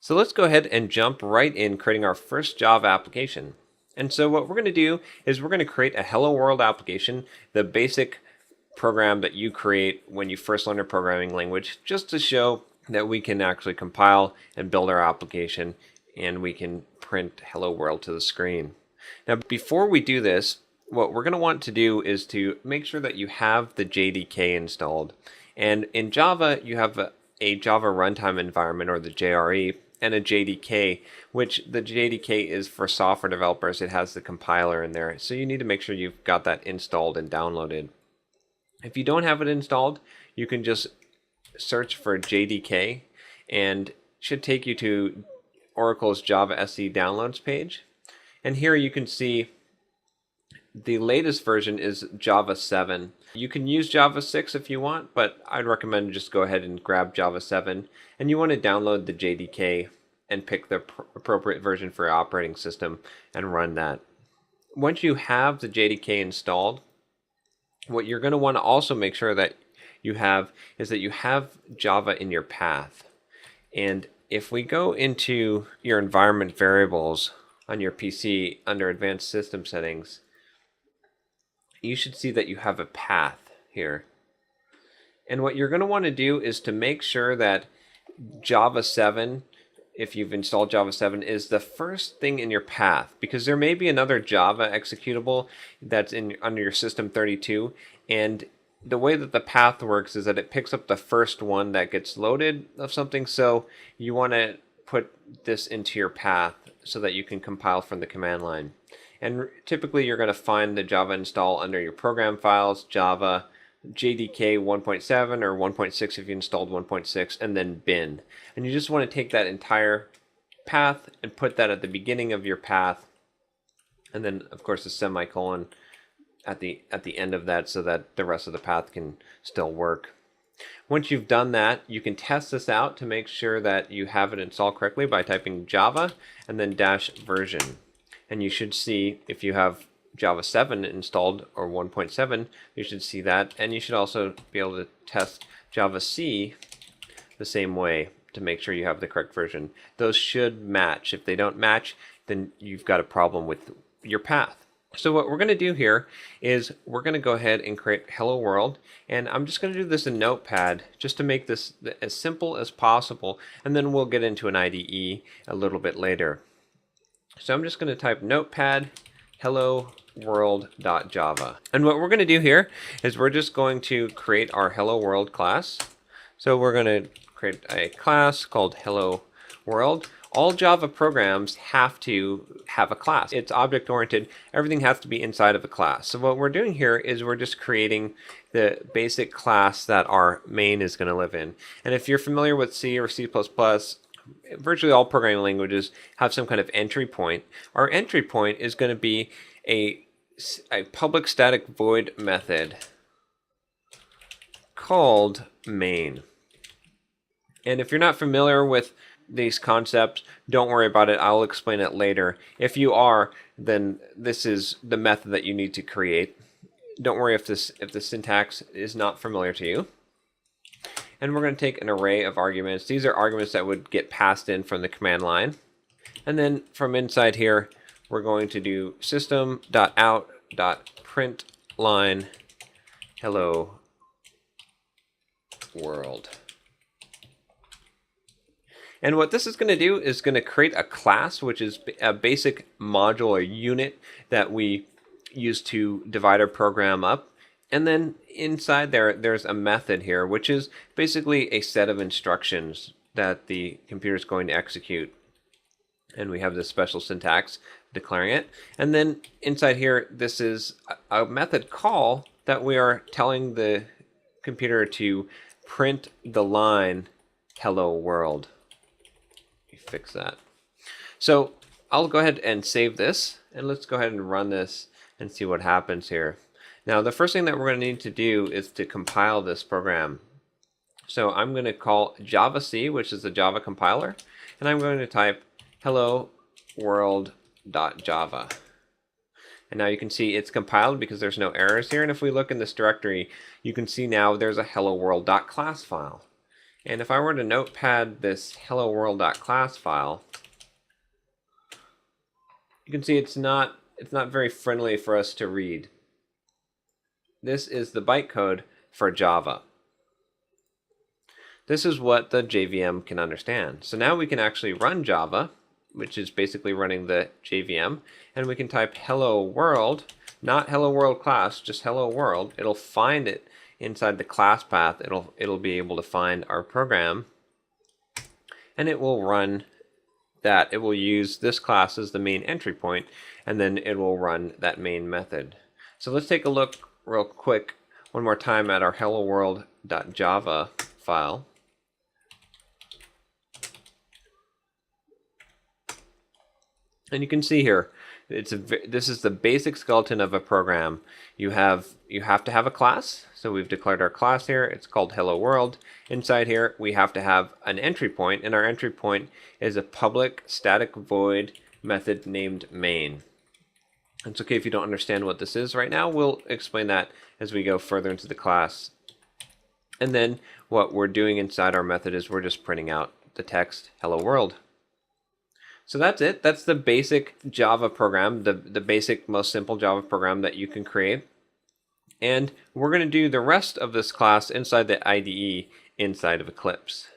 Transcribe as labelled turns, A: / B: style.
A: So let's go ahead and jump right in creating our first Java application. And so what we're going to do is we're going to create a Hello World application, the basic program that you create when you first learn a programming language, just to show that we can actually compile and build our application and we can print Hello World to the screen. Now, before we do this, what we're going to want to do is to make sure that you have the JDK installed. And in Java, you have a Java Runtime Environment, or the JRE, and a JDK, which the JDK is for software developers. It has the compiler in there. So you need to make sure you've got that installed and downloaded. If you don't have it installed, you can just search for JDK and it should take you to Oracle's Java SE downloads page. And here you can see the latest version is Java 7. You can use Java 6 if you want, but I'd recommend just go ahead and grab Java 7. And you want to download the JDK and pick the appropriate version for your operating system and run that. Once you have the JDK installed, what you're going to want to also make sure that you have is that you have Java in your path. And if we go into your environment variables on your PC under Advanced System Settings, you should see that you have a path here. And what you're going to want to do is to make sure that Java 7, if you've installed Java 7, is the first thing in your path, because there may be another Java executable that's under your System32, and the way that the path works is that it picks up the first one that gets loaded of something, so you want to put this into your path so that you can compile from the command line. And typically you're going to find the Java install under your program files, Java, JDK 1.7 or 1.6 if you installed 1.6, and then bin. And you just want to take that entire path and put that at the beginning of your path, and then of course a semicolon at the end of that so that the rest of the path can still work. Once you've done that, you can test this out to make sure that you have it installed correctly by typing Java and then -version. And you should see if you have Java 7 installed or 1.7, you should see that. And you should also be able to test Java C the same way to make sure you have the correct version. Those should match. If they don't match, then you've got a problem with your path. So what we're going to do here is we're going to go ahead and create Hello World, and I'm just going to do this in Notepad just to make this as simple as possible, and then we'll get into an IDE a little bit later. So I'm just going to type Notepad hello world.java. And what we're going to do here is we're just going to create our Hello World class. So we're going to create a class called Hello World. All Java programs have to have a class. It's object-oriented. Everything has to be inside of a class. So what we're doing here is we're just creating the basic class that our main is going to live in. And if you're familiar with C or C++, virtually all programming languages have some kind of entry point. Our entry point is going to be a public static void method called main. And if you're not familiar with these concepts, don't worry about it. I'll explain it later. If you are, then this is the method that you need to create. Don't worry if the syntax is not familiar to you. And we're going to take an array of arguments. These are arguments that would get passed in from the command line. And then from inside here, we're going to do system.out.println hello world. And what this is going to do is going to create a class, which is a basic module or unit that we use to divide our program up. And then inside there's a method here, which is basically a set of instructions that the computer is going to execute. And we have this special syntax declaring it. And then inside here, this is a method call that we are telling the computer to print the line hello world. Let me fix that. So I'll go ahead and save this, and let's go ahead and run this and see what happens here. Now, the first thing that we're going to need to do is to compile this program. So I'm going to call javac, which is the Java compiler, and I'm going to type hello world.java. And now you can see it's compiled because there's no errors here. And if we look in this directory, you can see now there's a hello world.class file. And if I were to notepad this hello world.class file, you can see it's not very friendly for us to read. This is the bytecode for Java. This is what the JVM can understand. So now we can actually run Java, which is basically running the JVM, and we can type hello world, not hello world class, just hello world. It'll find it inside the class path. It'll be able to find our program, and it will run that. It will use this class as the main entry point, and then it will run that main method. So let's take a look real quick one more time at our hello world.java file. And you can see here, this is the basic skeleton of a program. You have to have a class. So we've declared our class here. It's called Hello World. Inside here, we have to have an entry point, and our entry point is a public static void method named main. It's okay if you don't understand what this is right now. We'll explain that as we go further into the class. And then what we're doing inside our method is we're just printing out the text Hello World. So that's it. That's the basic Java program, the basic, most simple Java program that you can create. And we're going to do the rest of this class inside the IDE inside of Eclipse.